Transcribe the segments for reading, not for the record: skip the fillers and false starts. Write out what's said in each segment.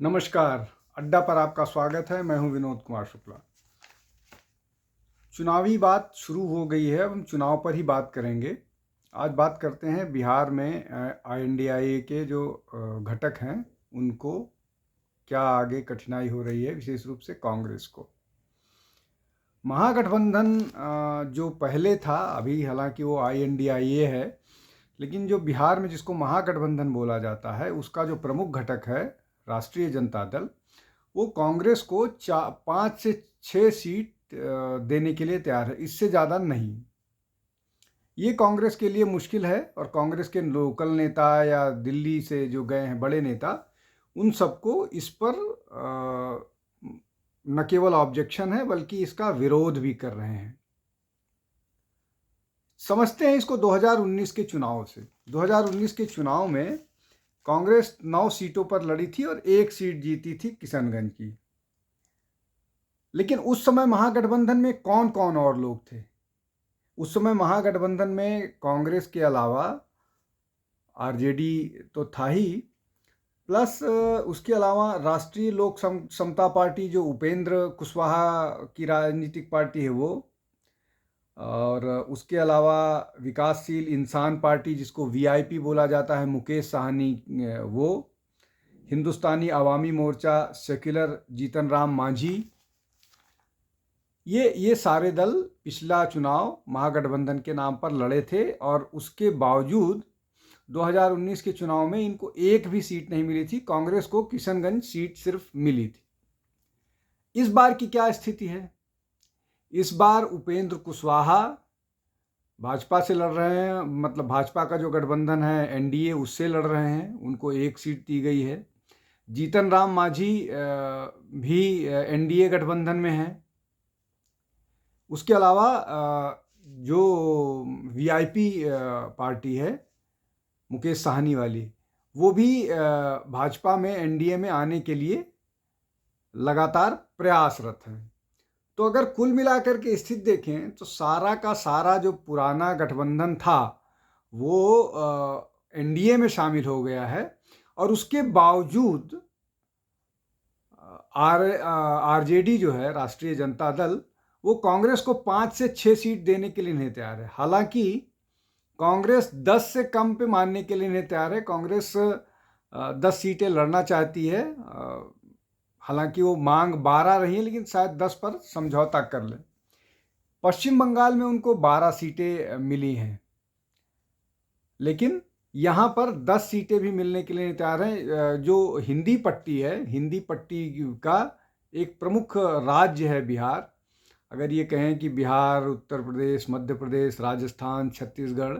नमस्कार। अड्डा पर आपका स्वागत है। मैं हूं विनोद कुमार शुक्ला। चुनावी बात शुरू हो गई है। अब हम चुनाव पर ही बात करेंगे। आज बात करते हैं बिहार में INDIA के जो घटक हैं उनको क्या आगे कठिनाई हो रही है, विशेष रूप से कांग्रेस को। महागठबंधन जो पहले था, अभी हालांकि वो INDIA है, लेकिन जो बिहार में जिसको महागठबंधन बोला जाता है उसका जो प्रमुख घटक है राष्ट्रीय जनता दल, वो कांग्रेस को 5 से 6 सीट देने के लिए तैयार है, इससे ज़्यादा नहीं। ये कांग्रेस के लिए मुश्किल है और कांग्रेस के लोकल नेता या दिल्ली से जो गए हैं बड़े नेता, उन सबको इस पर न केवल ऑब्जेक्शन है बल्कि इसका विरोध भी कर रहे हैं। समझते हैं इसको 2019 के चुनाव से। 2019 के चुनाव में कांग्रेस 9 सीटों पर लड़ी थी और 1 सीट जीती थी किशनगंज की। लेकिन उस समय महागठबंधन में कौन कौन और लोग थे? उस समय महागठबंधन में कांग्रेस के अलावा आरजेडी तो था ही, प्लस उसके अलावा राष्ट्रीय लोक समता पार्टी जो उपेंद्र कुशवाहा की राजनीतिक पार्टी है वो, और उसके अलावा विकासशील इंसान पार्टी जिसको VIP बोला जाता है, मुकेश साहनी वो, हिंदुस्तानी अवामी मोर्चा सेक्युलर जीतन राम मांझी, ये सारे दल पिछला चुनाव महागठबंधन के नाम पर लड़े थे और उसके बावजूद 2019 के चुनाव में इनको एक भी सीट नहीं मिली थी। कांग्रेस को किशनगंज सीट सिर्फ मिली थी। इस बार की क्या स्थिति है? इस बार उपेंद्र कुशवाहा भाजपा से लड़ रहे हैं, मतलब भाजपा का जो गठबंधन है NDA उससे लड़ रहे हैं, उनको 1 सीट दी गई है। जीतन राम मांझी भी NDA गठबंधन में है। उसके अलावा जो VIP पार्टी है मुकेश साहनी वाली, वो भी भाजपा में NDA में आने के लिए लगातार प्रयासरत है। तो अगर कुल मिलाकर के स्थिति देखें तो सारा का सारा जो पुराना गठबंधन था वो NDA में शामिल हो गया है और उसके बावजूद RJD जो है राष्ट्रीय जनता दल, वो कांग्रेस को 5 से 6 सीट देने के लिए नहीं तैयार है। हालांकि कांग्रेस 10 से कम पे मानने के लिए नहीं तैयार है। कांग्रेस 10 सीटें लड़ना चाहती है। हालांकि वो मांग 12 रही है, लेकिन शायद 10 पर समझौता कर ले। पश्चिम बंगाल में उनको 12 सीटें मिली हैं, लेकिन यहाँ पर 10 सीटें भी मिलने के लिए तैयार हैं। जो हिंदी पट्टी है, हिंदी पट्टी का एक प्रमुख राज्य है बिहार। अगर ये कहें कि बिहार, उत्तर प्रदेश, मध्य प्रदेश, राजस्थान, छत्तीसगढ़,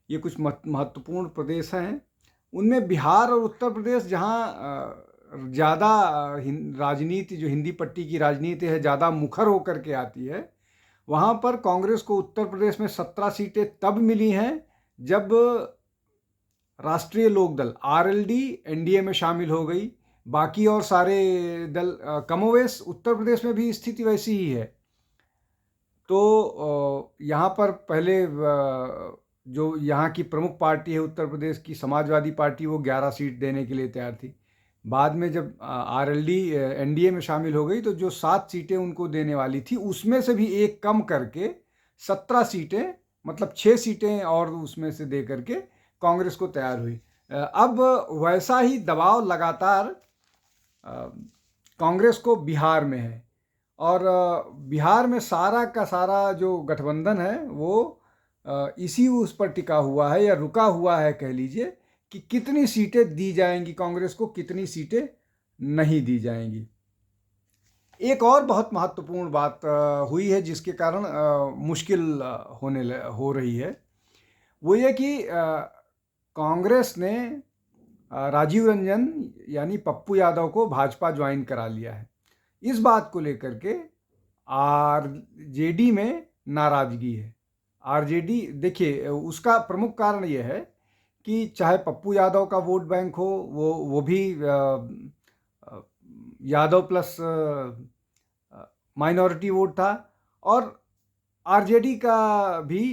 ये कुछ महत्वपूर्ण प्रदेश हैं, उनमें बिहार और उत्तर प्रदेश जहाँ ज़्यादा राजनीति, जो हिंदी पट्टी की राजनीति है, ज़्यादा मुखर होकर के आती है, वहाँ पर कांग्रेस को उत्तर प्रदेश में 17 सीटें तब मिली हैं जब राष्ट्रीय लोकदल RLD NDA में शामिल हो गई। बाकी और सारे दल कमोवेश उत्तर प्रदेश में भी स्थिति वैसी ही है। तो यहाँ पर पहले जो यहाँ की प्रमुख पार्टी है उत्तर प्रदेश की समाजवादी पार्टी, वो 11 सीट देने के लिए तैयार थी। बाद में जब RLD NDA में शामिल हो गई तो जो 7 सीटें उनको देने वाली थी उसमें से भी एक कम करके 17 सीटें, मतलब 6 सीटें और उसमें से दे करके कांग्रेस को तैयार हुई। अब वैसा ही दबाव लगातार कांग्रेस को बिहार में है और बिहार में सारा का सारा जो गठबंधन है वो इसी उस पर टिका हुआ है या रुका हुआ है, कह लीजिए, कि कितनी सीटें दी जाएंगी कांग्रेस को, कितनी सीटें नहीं दी जाएंगी। एक और बहुत महत्वपूर्ण बात हुई है जिसके कारण मुश्किल हो रही है, वो ये कि कांग्रेस ने राजीव रंजन यानी पप्पू यादव को भाजपा ज्वाइन करा लिया है। इस बात को लेकर के RJD में नाराजगी है। RJD, देखिए, उसका प्रमुख कारण यह है कि चाहे पप्पू यादव का वोट बैंक हो, वो भी यादव प्लस माइनॉरिटी वोट था, और RJD का भी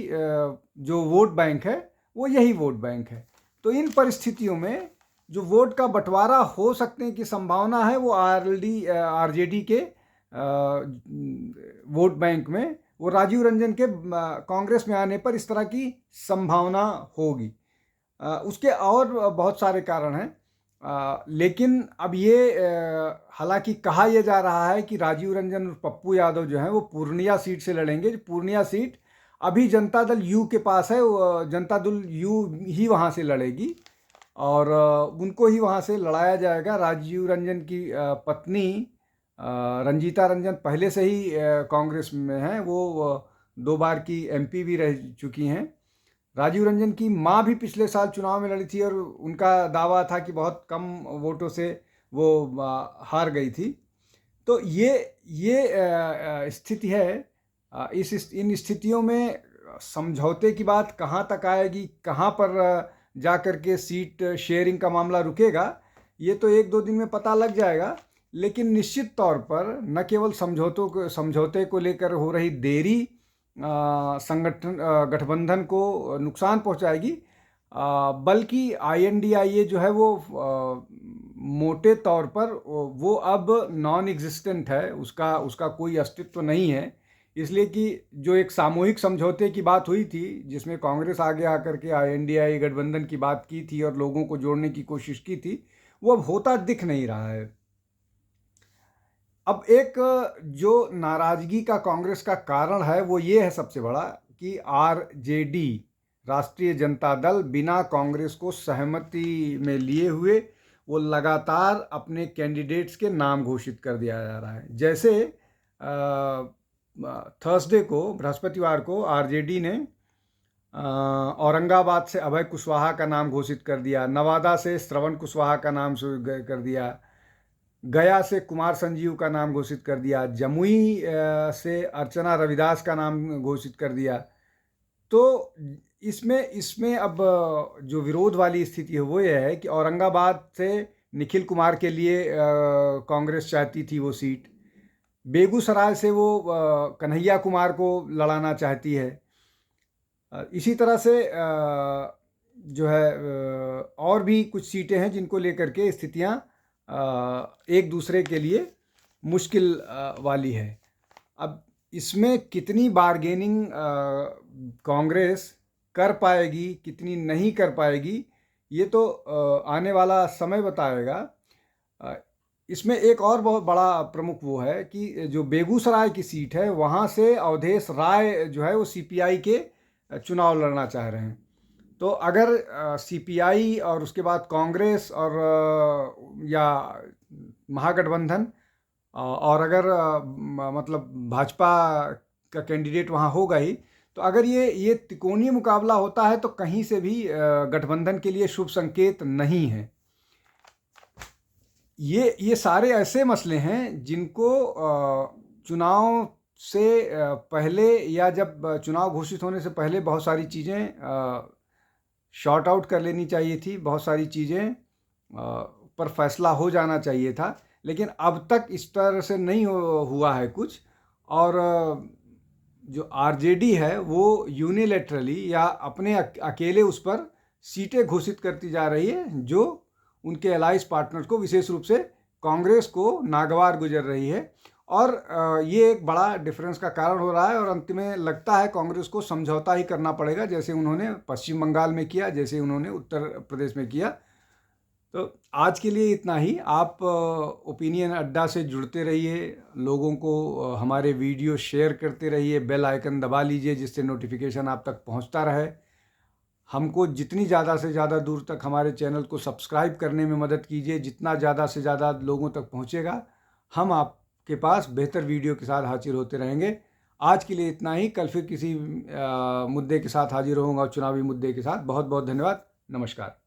जो वोट बैंक है वो यही वोट बैंक है। तो इन परिस्थितियों में जो वोट का बंटवारा हो सकने की संभावना है वो आरजेडी के वोट बैंक में, वो राजीव रंजन के कांग्रेस में आने पर इस तरह की संभावना होगी। उसके और बहुत सारे कारण हैं, लेकिन अब ये हालांकि कहा यह जा रहा है कि राजीव रंजन और पप्पू यादव जो हैं वो पूर्णिया सीट से लड़ेंगे। पूर्णिया सीट अभी जनता दल यू के पास है, जनता दल यू ही वहाँ से लड़ेगी और उनको ही वहाँ से लड़ाया जाएगा। राजीव रंजन की पत्नी रंजीता रंजन पहले से ही कांग्रेस में हैं, वो 2 बार की एमपी भी रह चुकी हैं। राजीव रंजन की माँ भी पिछले साल चुनाव में लड़ी थी और उनका दावा था कि बहुत कम वोटों से वो हार गई थी। तो ये स्थिति है। इन स्थितियों में समझौते की बात कहाँ तक आएगी, कहाँ पर जा कर के सीट शेयरिंग का मामला रुकेगा, ये तो 1-2 दिन में पता लग जाएगा। लेकिन निश्चित तौर पर न केवल समझौते को लेकर हो रही देरी गठबंधन को नुकसान पहुंचाएगी, बल्कि INDIA जो है वो मोटे तौर पर वो अब नॉन एग्जिस्टेंट है, उसका कोई अस्तित्व नहीं है। इसलिए कि जो एक सामूहिक समझौते की बात हुई थी जिसमें कांग्रेस आगे आकर के INDIA गठबंधन की बात की थी और लोगों को जोड़ने की कोशिश की थी, वो अब होता दिख नहीं रहा है। अब एक जो नाराजगी का कांग्रेस का कारण है वो ये है सबसे बड़ा कि RJD राष्ट्रीय जनता दल बिना कांग्रेस को सहमति में लिए हुए वो लगातार अपने कैंडिडेट्स के नाम घोषित कर दिया जा रहा है। जैसे थर्सडे को, बृहस्पतिवार को RJD ने औरंगाबाद से अभय कुशवाहा का नाम घोषित कर दिया, नवादा से श्रवण कुशवाहा का नाम कर दिया, गया से कुमार संजीव का नाम घोषित कर दिया, जमुई से अर्चना रविदास का नाम घोषित कर दिया। तो इसमें अब जो विरोध वाली स्थिति है वो ये है कि औरंगाबाद से निखिल कुमार के लिए कांग्रेस चाहती थी वो सीट, बेगूसराय से वो कन्हैया कुमार को लड़ाना चाहती है। इसी तरह से जो है और भी कुछ सीटें हैं जिनको लेकर के स्थितियां एक दूसरे के लिए मुश्किल वाली है। अब इसमें कितनी बार्गेनिंग कांग्रेस कर पाएगी, कितनी नहीं कर पाएगी, ये तो आने वाला समय बताएगा। इसमें एक और बहुत बड़ा प्रमुख वो है कि जो बेगूसराय की सीट है वहाँ से अवधेश राय जो है वो CPI के चुनाव लड़ना चाह रहे हैं। तो अगर CPI और उसके बाद कांग्रेस और या महागठबंधन और अगर मतलब भाजपा का कैंडिडेट वहाँ होगा ही, तो अगर ये त्रिकोणीय मुकाबला होता है तो कहीं से भी गठबंधन के लिए शुभ संकेत नहीं है। ये सारे ऐसे मसले हैं जिनको चुनाव से पहले या जब चुनाव घोषित होने से पहले बहुत सारी चीज़ें शॉर्ट आउट कर लेनी चाहिए थी, बहुत सारी चीज़ें पर फैसला हो जाना चाहिए था, लेकिन अब तक इस तरह से नहीं हुआ है कुछ। और जो RJD है वो यूनिलैटरली या अपने अकेले उस पर सीटें घोषित करती जा रही है जो उनके अलाइंस पार्टनर्स को, विशेष रूप से कांग्रेस को नागवार गुजर रही है। और ये एक बड़ा डिफरेंस का कारण हो रहा है और अंत में लगता है कांग्रेस को समझौता ही करना पड़ेगा, जैसे उन्होंने पश्चिम बंगाल में किया, जैसे उन्होंने उत्तर प्रदेश में किया। तो आज के लिए इतना ही। आप ओपिनियन अड्डा से जुड़ते रहिए, लोगों को हमारे वीडियो शेयर करते रहिए, बेल आइकन दबा लीजिए जिससे नोटिफिकेशन आप तक पहुंचता रहे। हमको जितनी ज़्यादा से ज़्यादा दूर तक हमारे चैनल को सब्सक्राइब करने में मदद कीजिए। जितना ज़्यादा से ज़्यादा लोगों तक पहुंचेगा, हम आपके पास बेहतर वीडियो के साथ हाजिर होते रहेंगे। आज के लिए इतना ही। कल फिर किसी मुद्दे के साथ हाजिर होऊंगा, चुनावी मुद्दे के साथ। बहुत बहुत धन्यवाद। नमस्कार।